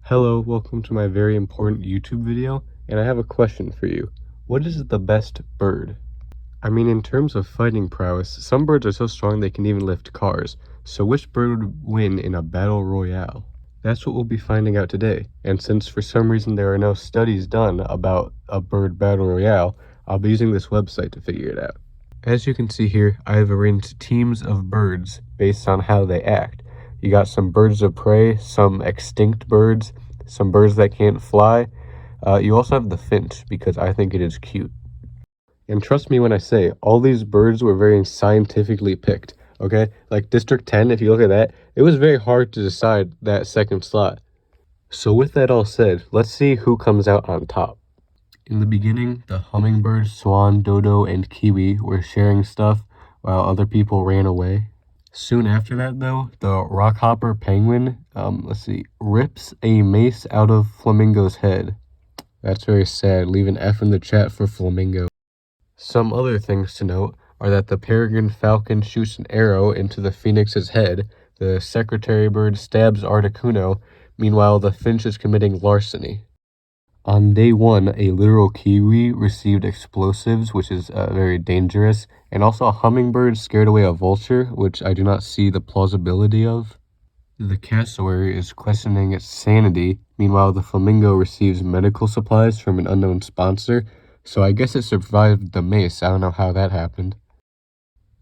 Hello, welcome to my very important YouTube video, and I have a question for you. What is the best bird? I mean, in terms of fighting prowess, some birds are so strong they can even lift cars. So which bird would win in a battle royale? That's what we'll be finding out today. And since for some reason there are no studies done about a bird battle royale, I'll be using this website to figure it out. As you can see here, I have arranged teams of birds based on how they act. You got some birds of prey, some extinct birds, some birds that can't fly. You also have the finch, because I think it is cute. And trust me when I say, all these birds were very scientifically picked, okay? Like District 10, if you look at that, it was very hard to decide that second slot. So with that all said, let's see who comes out on top. In the beginning, the hummingbird, swan, dodo, and kiwi were sharing stuff while other people ran away. Soon after that, though, the rockhopper penguin, rips a mace out of Flamingo's head. That's very sad. Leave an F in the chat for Flamingo. Some other things to note are that the peregrine falcon shoots an arrow into the phoenix's head, the secretary bird stabs Articuno, meanwhile the finch is committing larceny. On day 1, a literal kiwi received explosives, which is very dangerous, and also a hummingbird scared away a vulture, which I do not see the plausibility of. The cassowary is questioning its sanity, meanwhile the flamingo receives medical supplies from an unknown sponsor, so I guess it survived the mace. I don't know how that happened.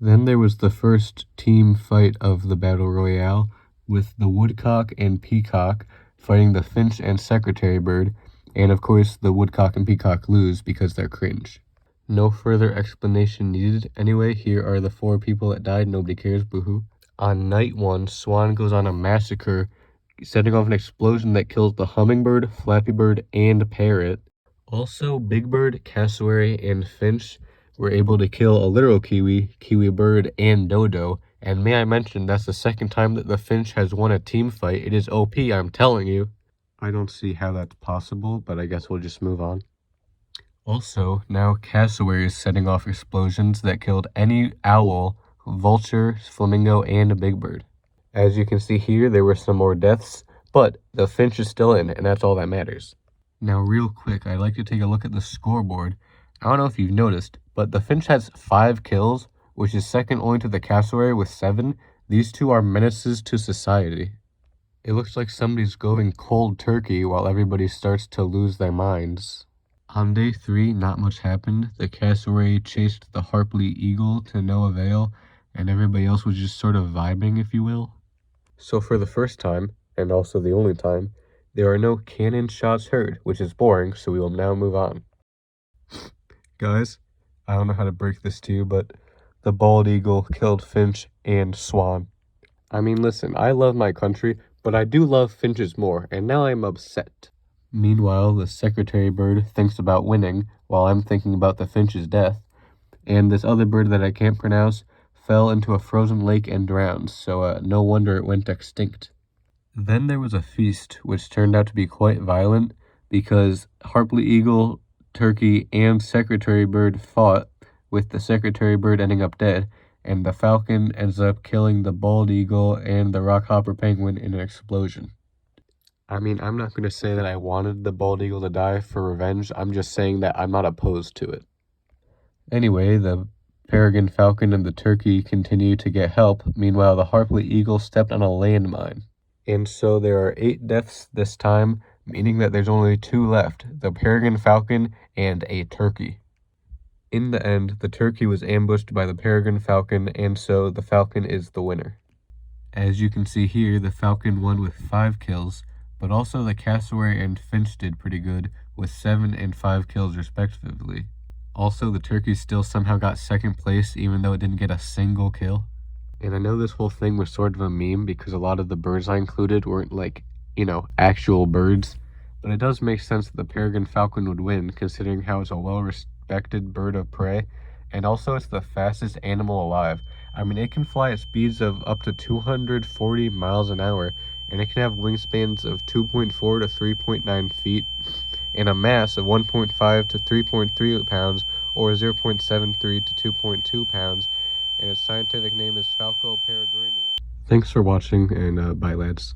Then there was the first team fight of the Battle Royale, with the woodcock and peacock fighting the finch and secretary bird, and of course the woodcock and peacock lose because they're cringe. No further explanation needed. Anyway, here are the 4 people that died. Nobody cares, boohoo. On night 1, Swan goes on a massacre, setting off an explosion that kills the hummingbird, flappy bird, and parrot. Also, big bird, cassowary, and finch were able to kill a literal kiwi, kiwi bird, and dodo. And may I mention, that's the second time that the finch has won a team fight. It is OP, I'm telling you. I don't see how that's possible, but I guess we'll just move on. Also, now cassowary is setting off explosions that killed any owl, vulture, flamingo, and a big bird. As you can see here, there were some more deaths, but the finch is still in, and that's all that matters. Now, real quick, I'd like to take a look at the scoreboard. I don't know if you've noticed, but the finch has 5 kills, which is second only to the cassowary with 7. These two are menaces to society. It looks like somebody's going cold turkey while everybody starts to lose their minds. On day 3, not much happened. The cassowary chased the Harpley eagle to no avail, and everybody else was just sort of vibing, if you will. So for the first time, and also the only time, there are no cannon shots heard, which is boring, so we will now move on. Guys, I don't know how to break this to you, but the bald eagle killed finch and swan. I mean, listen, I love my country, but I do love finches more, and now I'm upset. Meanwhile, the secretary bird thinks about winning, while I'm thinking about the finch's death, and this other bird that I can't pronounce fell into a frozen lake and drowned, so no wonder it went extinct. Then there was a feast, which turned out to be quite violent, because Harpley eagle, turkey, and secretary bird fought, with the secretary bird ending up dead, and the falcon ends up killing the bald eagle and the rockhopper penguin in an explosion. I mean, I'm not going to say that I wanted the bald eagle to die for revenge. I'm just saying that I'm not opposed to it. Anyway, the peregrine falcon and the turkey continue to get help. Meanwhile, the Harpley eagle stepped on a landmine. And so there are 8 deaths this time, meaning that there's only 2 left, the peregrine falcon and a turkey. In the end, the turkey was ambushed by the peregrine falcon, and so the falcon is the winner. As you can see here, the falcon won with 5 kills, but also the cassowary and finch did pretty good, with 7 and 5 kills respectively. Also, the turkey still somehow got second place, even though it didn't get a single kill. And I know this whole thing was sort of a meme, because a lot of the birds I included weren't actual birds, but it does make sense that the peregrine falcon would win, considering how it's a well-respected bird of prey, and also it's the fastest animal alive. I mean, it can fly at speeds of up to 240 miles an hour, and it can have wingspans of 2.4 to 3.9 feet, and a mass of 1.5 to 3.3 pounds, or 0.73 to 2.2 pounds, and its scientific name is Falco peregrinea. Thanks for watching, and bye lads.